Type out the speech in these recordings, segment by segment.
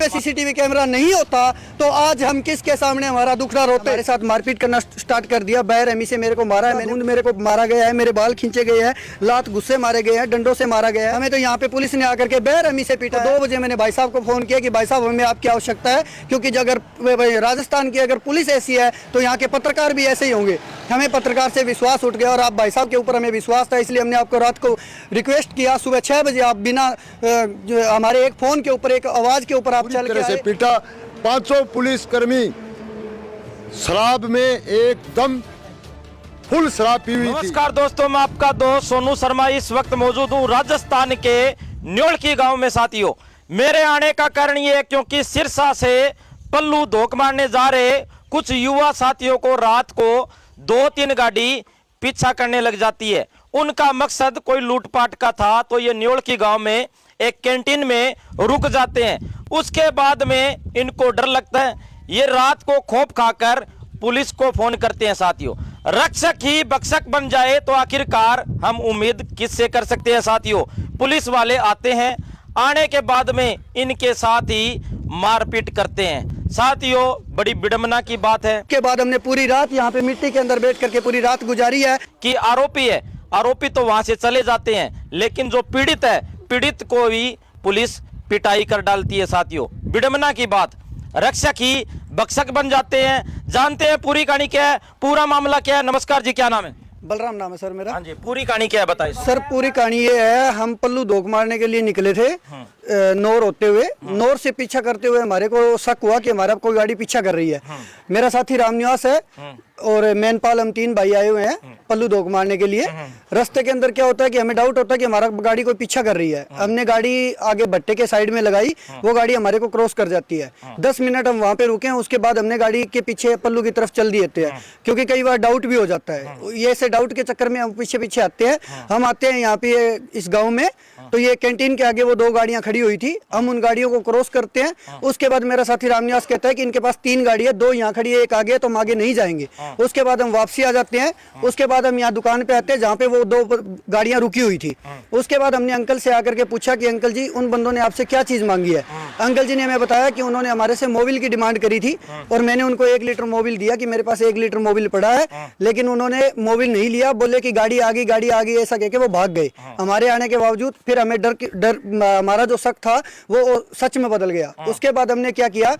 CCTV camera नहीं होता तो आज हम किसके सामने हमारा दुखड़ा रोते। मेरे साथ मारपीट करना स्टार्ट कर दिया, बेरहमी से मेरे को मारा है, मेरे को मारा गया है, मेरे बाल खींचे गए हैं, लात गुस्से मारे गए हैं, डंडों से मारा गया है। हमें तो यहाँ पे पुलिस ने आकर के बेरहमी से पीटा। 2 बजे मैंने भाई साहब को फोन किया कि भाई साहब हमें आपकी आवश्यकता है, क्योंकि अगर राजस्थान की अगर पुलिस ऐसी है तो यहाँ के पत्रकार भी ऐसे ही होंगे। हमें पत्रकार से विश्वास उठ गया और आप भाई साहब के ऊपर हमें विश्वास था, इसलिए हमने आपको रात को रिक्वेस्ट किया सुबह 6 बजे आप बिना हमारे एक फोन के ऊपर एक आवाज के ऊपर आप चल के पीटा। 500 पुलिसकर्मी शराब में एकदम फुल शराब पी हुई थी। नमस्कार दोस्तों, मैं आपका दोस्त सोनू शर्मा इस वक्त मौजूद हूँ राजस्थान के न्योलकी गांव में। साथियों, मेरे आने का कारण ये है क्योंकि सिरसा से पल्लू धोख मारने जा रहे कुछ युवा साथियों को रात को 2-3 गाड़ी पीछा करने लग जाती है। उनका मकसद कोई लूटपाट का था, तो ये न्योलकी गांव में एक कैंटीन में रुक जाते हैं। उसके बाद में इनको डर लगता है, ये रात को खौफ खाकर पुलिस को फोन करते हैं। साथियों, रक्षक ही भक्षक बन जाए तो आखिरकार हम उम्मीद किससे कर सकते हैं। साथियों, पुलिस वाले आते हैं, आने के बाद में इनके साथ ही मारपीट करते हैं। साथियों, बड़ी विडंबना की बात है। के बाद हमने पूरी रात यहाँ पे मिट्टी के अंदर बैठ करके पूरी रात गुजारी है। कि आरोपी है, आरोपी तो वहां से चले जाते हैं, लेकिन जो पीड़ित है, पीड़ित को भी पुलिस पिटाई कर डालती है। साथियों, विडंबना की बात, रक्षक ही भक्षक बन जाते हैं। जानते हैं पूरी कहानी क्या है, पूरा मामला क्या है। नमस्कार जी, क्या नाम है? बलराम नाम है सर मेरा। हाँ जी, पूरी कहानी क्या है बताइए सर। पूरी कहानी ये है, हम पल्लू धोख मारने के लिए निकले थे नौर होते हुए। नौर से पीछा करते हुए हमारे को शक हुआ कि हमारा कोई गाड़ी पीछा कर रही है। मेरा साथी रामनिवास है और मैनपाल, हम 3 भाई आए हुए हैं पल्लू धोख मारने के लिए। रास्ते के अंदर क्या होता है कि हमें डाउट होता है कि हमारा गाड़ी कोई पीछा कर रही है। हमने गाड़ी आगे भट्टे के साइड में लगाई, वो गाड़ी हमारे को क्रॉस कर जाती है। 10 मिनट हम वहाँ पे रुके हैं, उसके बाद हमने गाड़ी के पीछे पल्लू की तरफ चल दिए थे, क्योंकि कई बार डाउट भी हो जाता है। ये ऐसे डाउट के चक्कर में हम पीछे पीछे आते हैं। हम आते हैं यहाँ पे इस गाँव में, तो ये कैंटीन के आगे वो 2 गाड़ियां खड़ी हुई थी। हम उन गाड़ियों को क्रॉस करते हैं। उसके बाद मेरा साथी रामनिवास कहता है कि इनके पास 3 गाड़ी है, 2 यहाँ खड़ी है, 1 आगे है, तो हम आगे नहीं जाएंगे। उसके बाद हम वापसी आ जाते हैं। उसके बाद हम यहाँ दुकान पे आते हैं जहाँ पे वो 2 गाड़ियां रुकी हुई थी। उसके बाद हमने अंकल से आकर के पूछा कि अंकल जी, उन बंदों ने आपसे क्या चीज मांगी है। अंकल जी ने हमें बताया कि उन्होंने हमारे से मोबिल की डिमांड करी थी और मैंने उनको 1 लीटर मोबिल दिया कि मेरे पास 1 लीटर मोबिल पड़ा है, लेकिन उन्होंने मोबिल नहीं लिया। बोले कि गाड़ी आ गई ऐसा कह के वो भाग गए। हमारे आने के बावजूद फिर हमें डर हमारा जो शक था वो सच में बदल गया। उसके बाद हमने क्या किया,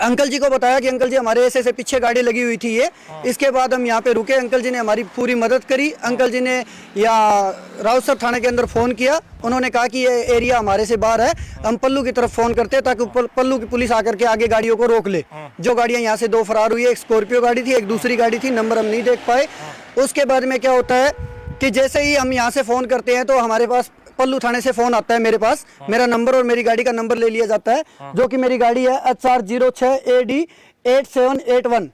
अंकल जी को बताया कि अंकल जी हमारे ऐसे पीछे गाड़ी लगी हुई थी ये। इसके बाद हम यहाँ पे रुके, अंकल जी ने हमारी पूरी मदद करी। अंकल जी ने यहाँ राउसर थाने के अंदर फ़ोन किया, उन्होंने कहा कि ये एरिया हमारे से बाहर है, हम पल्लू की तरफ फ़ोन करते हैं ताकि पल्लू की पुलिस आकर के आगे गाड़ियों को रोक ले। जो गाड़ियाँ यहाँ से 2 फरार हुई है, एक स्कॉर्पियो गाड़ी थी, एक दूसरी गाड़ी थी, नंबर हम नहीं देख पाए। उसके बाद में क्या होता है कि जैसे ही हम यहाँ से फ़ोन करते हैं तो हमारे पास पल्लू थाने से फोन आता है मेरे पास। मेरा नंबर और मेरी गाड़ी का नंबर ले लिया जाता है, जो कि मेरी गाड़ी है HR06AD 8781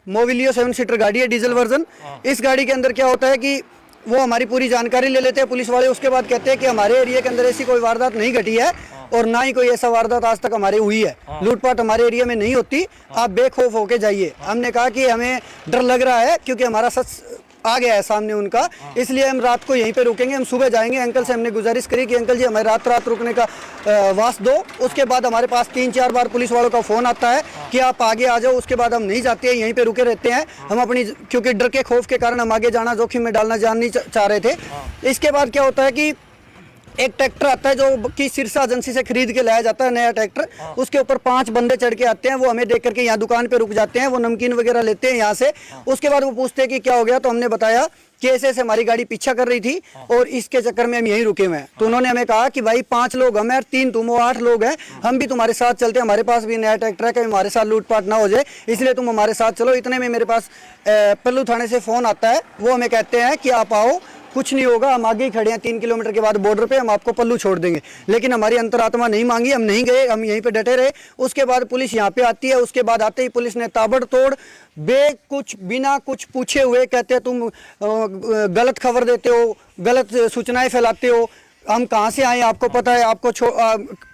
मोबिलियो 7 सीटर गाड़ी है, डीजल वर्जन। इस गाड़ी के अंदर क्या होता है कि वो हमारी पूरी जानकारी ले लेते हैं पुलिस वाले। उसके बाद कहते हैं कि हमारे एरिया के अंदर ऐसी कोई वारदात नहीं घटी है और ना ही कोई ऐसा वारदात आज तक हमारे हुई है। लूटपाट हमारे एरिया में नहीं होती, आप बेखौफ होके जाइए। हमने कहा कि हमें डर लग रहा है क्योंकि हमारा सच आ गया है सामने उनका, इसलिए हम रात को यहीं पे रुकेंगे, हम सुबह जाएंगे। अंकल से हमने गुजारिश करी कि अंकल जी हमें रात रुकने का वास दो। उसके बाद हमारे पास 3-4 बार पुलिस वालों का फ़ोन आता है कि आप आगे आ जाओ। उसके बाद हम नहीं जाते हैं, यहीं पे रुके रहते हैं। हम अपनी, क्योंकि डर के खौफ के कारण हम आगे जाना जोखिम में डालना नहीं चाह रहे थे। इसके बाद क्या होता है कि एक ट्रैक्टर आता है जो कि सिरसा एजेंसी से खरीद के लाया जाता है, नया ट्रैक्टर। उसके ऊपर 5 बंदे चढ़ के आते हैं, वो हमें देख करके यहाँ दुकान पे रुक जाते हैं, वो नमकीन वगैरह लेते हैं यहाँ से। उसके बाद वो पूछते हैं कि क्या हो गया, तो हमने बताया कि ऐसे हमारी गाड़ी पीछा कर रही थी और इसके चक्कर में हम यहीं रुके हुए हैं। तो उन्होंने हमें कहा कि भाई 5 लोग हम हैं, 3 तुम हो, 8 लोग हैं, हम भी तुम्हारे साथ चलते हैं, हमारे पास भी नया ट्रैक्टर है, कहीं हमारे साथ लूटपाट ना हो जाए, इसलिए तुम हमारे साथ चलो। इतने में मेरे पास पल्लू थाने से फ़ोन आता है, वो हमें कहते हैं कि आप आओ, कुछ नहीं होगा, हम आगे ही खड़े हैं, 3 किलोमीटर के बाद बॉर्डर पे, हम आपको पल्लू छोड़ देंगे। लेकिन हमारी अंतरात्मा नहीं मांगी, हम नहीं गए, हम यहीं पे डटे रहे। उसके बाद पुलिस यहाँ पे आती है। उसके बाद आते ही पुलिस ने ताबड़तोड़ बिना कुछ पूछे हुए कहते हैं तुम गलत खबर देते हो, गलत सूचनाएं फैलाते हो, हम कहाँ से आए आपको पता है, आपको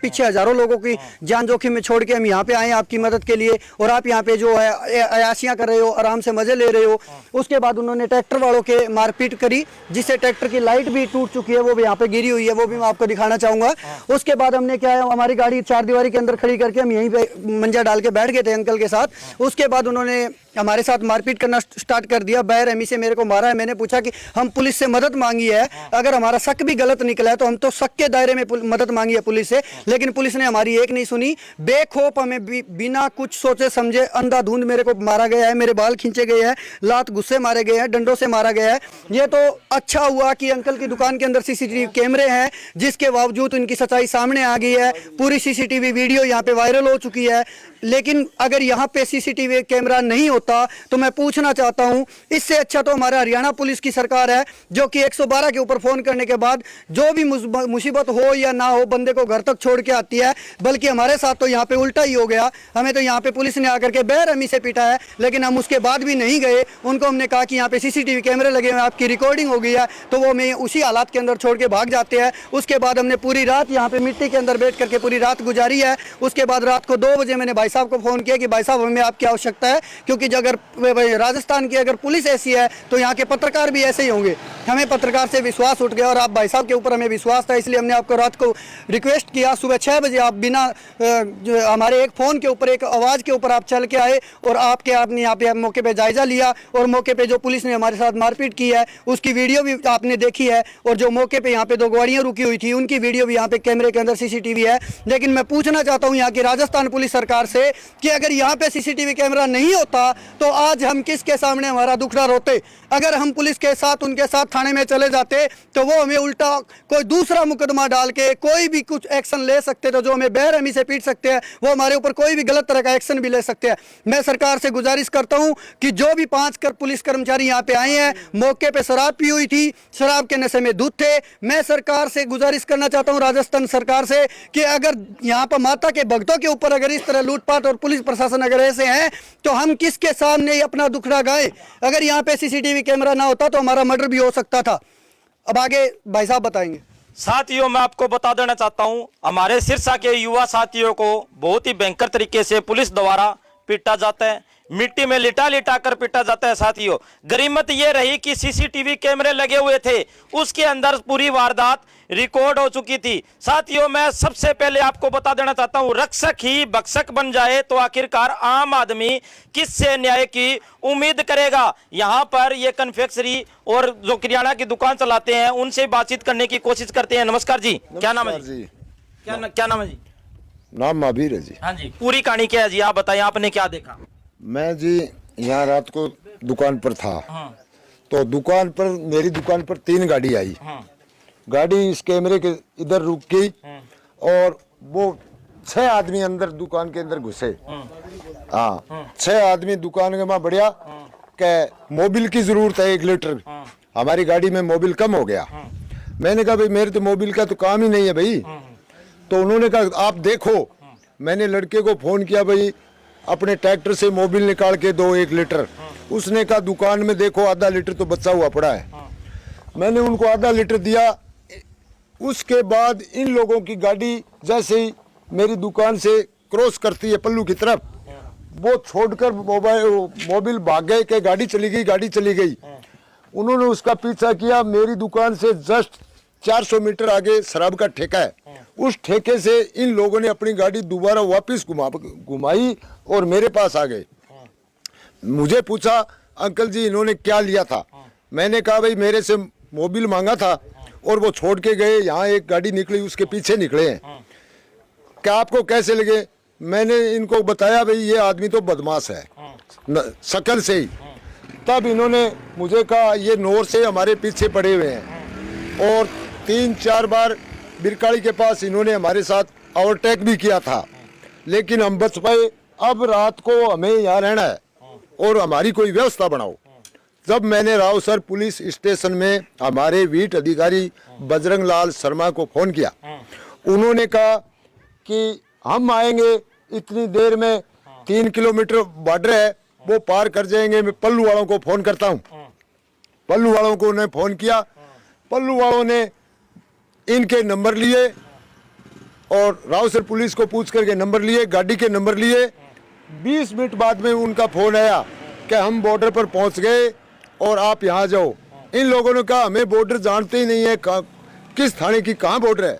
पीछे हजारों लोगों की जान जोखिम में छोड़ के हम यहाँ पे आए हैं आपकी मदद के लिए, और आप यहाँ पे जो है अयाशियाँ कर रहे हो, आराम से मजे ले रहे हो। उसके बाद उन्होंने ट्रैक्टर वालों के मारपीट करी, जिससे ट्रैक्टर की लाइट भी टूट चुकी है, वो भी यहाँ पे गिरी हुई है, वो भी मैं आपको दिखाना चाहूंगा। उसके बाद हमने क्या है, हमारी गाड़ी चारदीवारी के अंदर खड़ी करके हम यहीं पे मंजा डाल के बैठ गए थे अंकल के साथ। उसके बाद उन्होंने हमारे साथ मारपीट करना स्टार्ट कर दिया, बेरहमी से मेरे को मारा है। मैंने पूछा कि हम पुलिस से मदद मांगी है, अगर हमारा शक भी गलत निकला है तो हम तो शक के दायरे में मदद मांगी है पुलिस से, लेकिन पुलिस ने हमारी एक नहीं सुनी। बेखौफ हमें बिना कुछ सोचे समझे अंधाधुंध मेरे को मारा गया है, मेरे बाल खींचे गए हैं, लात गुस्से मारे गए हैं, डंडों से मारा गया है। ये तो अच्छा हुआ कि अंकल की दुकान के अंदर सीसीटीवी कैमरे हैं, जिसके बावजूद उनकी सच्चाई सामने आ गई है। पूरी सीसीटीवी वीडियो यहाँ पे वायरल हो चुकी है। लेकिन अगर यहाँ पे सीसीटीवी कैमरा नहीं होता तो मैं पूछना चाहता हूँ, इससे अच्छा तो हमारा हरियाणा पुलिस की सरकार है, जो कि 112 के ऊपर फोन करने के बाद जो भी मुसीबत हो या ना हो बंदे को घर तक छोड़ के आती है। बल्कि हमारे साथ तो यहाँ पे उल्टा ही हो गया, हमें तो यहाँ पे पुलिस ने आकर के बेरहमी से पीटा है, लेकिन हम उसके बाद भी नहीं गए। उनको हमने कहा कि यहाँ पे सीसीटीवी कैमरे लगे हुए हैं, आपकी रिकॉर्डिंग हो गई है, तो वो हमें उसी हालात के अंदर छोड़ के भाग जाते हैं। उसके बाद हमने पूरी रात यहाँ पे मिट्टी के अंदर बैठ करके पूरी रात गुजारी है। उसके बाद रात को 2 बजे मैंने भाई साहब को फोन किया कि भाई साहब हमें आपकी आवश्यकता है, क्योंकि अगर राजस्थान की अगर पुलिस ऐसी है तो यहाँ के पत्रकार भी ऐसे ही होंगे। हमें पत्रकार से विश्वास उठ गया और आप भाई साहब के ऊपर हमें विश्वास था, इसलिए हमने आपको रात को रिक्वेस्ट किया। सुबह 6 बजे आप बिना हमारे एक फ़ोन के ऊपर, एक आवाज़ के ऊपर आप चल के आए और आपने यहाँ पे मौके पे जायज़ा लिया, और मौके पे जो पुलिस ने हमारे साथ मारपीट की है उसकी वीडियो भी आपने देखी है, और जो मौके पे यहाँ पे 2 गाड़ियाँ रुकी हुई थी उनकी वीडियो भी यहाँ पे कैमरे के अंदर सीसीटीवी है। लेकिन मैं पूछना चाहता हूँ यहाँ की राजस्थान पुलिस सरकार से कि अगर यहाँ पे सीसीटीवी कैमरा नहीं होता तो आज हम किसके सामने हमारा दुखड़ा रोते। अगर हम पुलिस के साथ उनके साथ थाने में चले जाते तो वो हमें उल्टा कोई दूसरा मुकदमा डाल के कोई भी कुछ एक्शन ले सकते थे, जो हमें बेरहमी से पीट सकते हैं, वो हमारे ऊपर कोई भी गलत तरह का एक्शन भी ले सकते हैं। मैं सरकार से गुजारिश करता हूं कि जो भी 5 पुलिस कर्मचारी यहाँ पे आए हैं, मौके पे शराब पी हुई थी, शराब के नशे में धुत थे। मैं सरकार से गुजारिश करना चाहता हूँ, राजस्थान सरकार से, कि अगर यहाँ पर माता के भक्तों के ऊपर अगर इस तरह लूटपाट और पुलिस प्रशासन अगर ऐसे हैं तो हम किसके सामने अपना दुखड़ा गाएं। अगर यहाँ पे सीसीटीवी कैमरा ना होता तो हमारा मर्डर भी हो सकता था। अब आगे भाई साहब बताएंगे। साथियों, मैं आपको बता देना चाहता हूं, हमारे सिरसा के युवा साथियों को बहुत ही भयंकर तरीके से पुलिस द्वारा पीटा जाता है, मिट्टी में लिटा लिटा कर पीटा जाता है। साथियों, गरीमत ये रही कि सीसीटीवी कैमरे लगे हुए थे, उसके अंदर पूरी वारदात रिकॉर्ड हो चुकी थी। साथियों, मैं सबसे पहले आपको बता देना चाहता हूं, रक्षक ही भक्षक बन जाए तो आखिरकार आम आदमी किससे न्याय की उम्मीद करेगा। यहां पर ये कन्फेक्शनरी और जो किराना की दुकान चलाते हैं उनसे बातचीत करने की कोशिश करते हैं। नमस्कार जी, क्या नाम है जी? क्या नाम है जी? नाम महावीर है जी। हाँ जी, पूरी कहानी क्या है जी, आप बताइए, आपने क्या देखा? मैं जी यहाँ रात को दुकान पर था। तो दुकान पर, मेरी दुकान पर 3 गाड़ी आई। गाड़ी इस कैमरे के इधर रुक गई और वो 6 आदमी अंदर दुकान के अंदर घुसे। हाँ, 6 आदमी दुकान के वहां बढ़िया के मोबिल की जरूरत है 1 लीटर। हमारी गाड़ी में मोबिल कम हो गया। मैंने कहा भाई मेरे तो मोबिल का तो काम ही नहीं है भाई। तो उन्होंने कहा आप देखो। मैंने लड़के को फोन किया, भाई अपने ट्रैक्टर से मोबिल निकाल के दो 1 लीटर। उसने कहा दुकान में देखो आधा लीटर तो बचा हुआ पड़ा है। मैंने उनको आधा लीटर दिया। उसके बाद इन लोगों की गाड़ी जैसे ही मेरी दुकान से क्रॉस करती है पल्लू की तरफ, वो छोड़कर मोबिल भाग गए कि गाड़ी चली गई। उन्होंने उसका पीछा किया। मेरी दुकान से जस्ट 400 मीटर आगे शराब का ठेका है। उस ठेके से इन लोगों ने अपनी गाड़ी दोबारा वापस घुमाई और मेरे पास आ गए। मुझे पूछा अंकल जी इन्होंने क्या लिया था? मैंने कहा भाई मेरे से मोबिल मांगा था और वो छोड़ के गए। यहाँ एक गाड़ी निकली, उसके पीछे निकले हैं। क्या आपको कैसे लगे? मैंने इनको बताया भाई ये आदमी तो बदमाश है शक्ल से ही। तब इन्होंने मुझे कहा ये नोर से हमारे पीछे पड़े हुए हैं और 3-4 बार बिरकाड़ी के पास इन्होंने हमारे साथ ओवरटेक भी किया था, लेकिन हम बच पाए। अब रात को हमें यहाँ रहना है और हमारी कोई व्यवस्था बनाओ। जब मैंने रावसर पुलिस स्टेशन में हमारे वीट अधिकारी बजरंग लाल शर्मा को फोन किया, उन्होंने कहा कि हम आएंगे इतनी देर में, 3 किलोमीटर बॉर्डर है वो पार कर जाएंगे। मैं पल्लू वालों को फोन करता हूँ। पल्लू वालों को उन्हें फोन किया। पल्लू वालों ने इनके नंबर लिए और रावसर पुलिस को पूछ करके नंबर लिए, गाड़ी के नंबर लिए। 20 मिनट बाद में उनका फोन आया कि हम बॉर्डर पर पहुंच गए और आप यहाँ जाओ। इन लोगों ने कहा हमें बॉर्डर जानते ही नहीं है, किस थाने की कहाँ बॉर्डर है।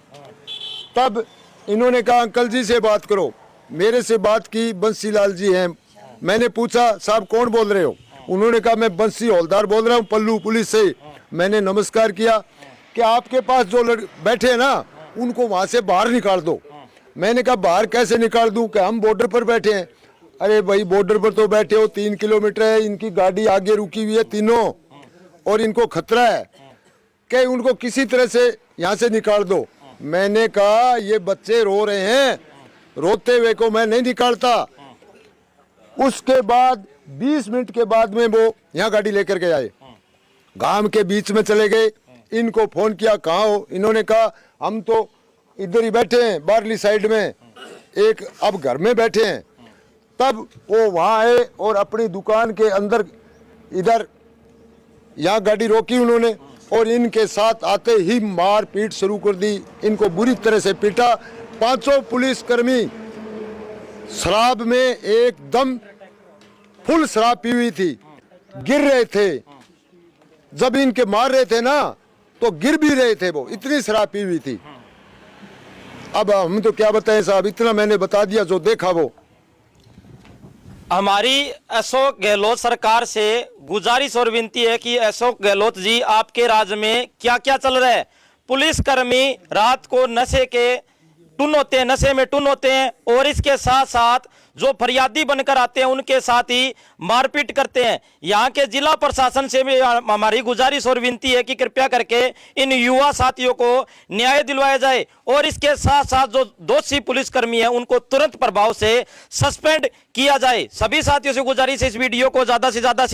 तब इन्होंने कहा अंकल जी से बात करो। मेरे से बात की, बंसी लाल जी हैं। मैंने पूछा साहब कौन बोल रहे हो? उन्होंने कहा मैं बंसी हौलदार बोल रहा हूँ पल्लू पुलिस से। मैंने नमस्कार किया कि आपके पास जो बैठे हैं ना उनको वहाँ से बाहर निकाल दो। मैंने कहा बाहर कैसे निकाल दूँ कि हम बॉर्डर पर बैठे हैं। अरे भाई बॉर्डर पर तो बैठे हो, 3 किलोमीटर है, इनकी गाड़ी आगे रुकी हुई है तीनों और इनको खतरा है कि उनको किसी तरह से यहाँ से निकाल दो। मैंने कहा ये बच्चे रो रहे हैं, रोते हुए को मैं नहीं निकालता। उसके बाद 20 मिनट के बाद में वो यहाँ गाड़ी लेकर के आए, गांव के बीच में चले गए। इनको फोन किया कहाँ हो? इन्होंने कहा हम तो इधर ही बैठे हैं बाहरली साइड में, एक अब घर में बैठे हैं। तब वो वहाँ आए और अपनी दुकान के अंदर इधर यहाँ गाड़ी रोकी उन्होंने और इनके साथ आते ही मार पीट शुरू कर दी। इनको बुरी तरह से पीटा। 500 पुलिसकर्मी शराब में एकदम फुल शराब पी हुई थी, गिर रहे थे। जब इनके मार रहे थे ना तो गिर भी रहे थे, वो इतनी शराब पी हुई थी। अब हम तो क्या बताएं साहब, इतना मैंने बता दिया जो देखा वो। हमारी अशोक गहलोत सरकार से गुजारिश और विनती है कि अशोक गहलोत जी आपके राज्य में क्या क्या चल रहा है। पुलिसकर्मी रात को नशे के टुन होते हैं, नशे में टुन होते हैं और इसके साथ साथ जो फरियादी बनकर आते हैं उनके साथ ही मारपीट करते हैं। यहाँ के जिला प्रशासन से भी हमारी गुजारिश और विनती है कि कृपया करके इन युवा साथियों को न्याय दिलवाया जाए और इसके साथ साथ जो दोषी पुलिसकर्मी हैं उनको तुरंत प्रभाव से सस्पेंड किया जाए। सभी साथियों से गुजारिश है इस वीडियो को ज्यादा से ज्यादा